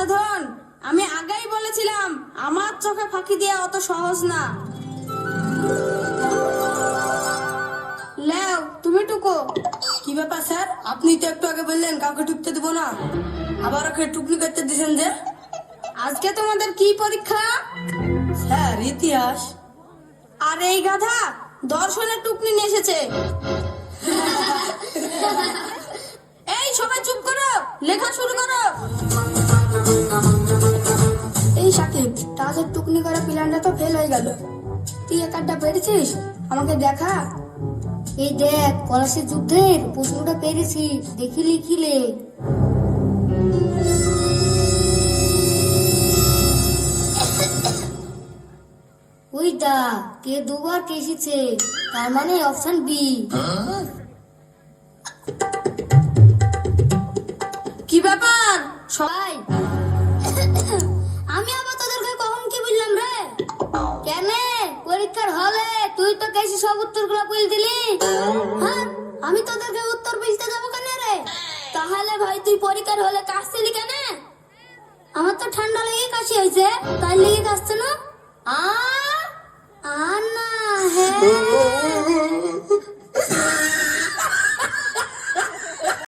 দুর্যোধন, আমি আগেই বলেছিলাম আমার চোখে ফাঁকি দেওয়া অত সহজ না। লেও তুমি টুকো। কি ব্যাপার স্যার, আপনি তো একটু আগে বললেন কাউকে টুকতে দেবো না, আবার ওকে টুকলি করতে দিয়েছেন যে? আজকে তোমাদের কি পরীক্ষা? স্যার ইতিহাস। আর এই গাধা দর্শনের টুকনি নিয়ে এসেছে। এই সবাই চুপ করো, লেখা শুরু করো। এই সাকিব, টাসের টুকনি করা প্ল্যানটা তো ফেল হয়ে গেল। তুই একটা পেরেছিস, আমাকে দেখা। এই দেখ, পলাশির যুদ্ধের প্রশ্নটা পেরেছি, দেখি লিখিলে। ওইটা কে দুবার কেসেছে, তার মানে অপশন বি। কি ব্যাপার সবাই, আমি আবার তোদেরকে কখন কি বললাম রে? কেন পরীক্ষার হলে তুই তো কেসি সব উত্তরগুলো বল দিলি। হ্যাঁ, আমি তোদেরকে উত্তর বলতে যাবো কেন রে? তাহলে ভাই তুই পরীক্ষার হলে কাশছিলি কেন? আমার তো ঠান্ডা লেগে কাশি হয়েছে, তাই লেগে কাশছে না।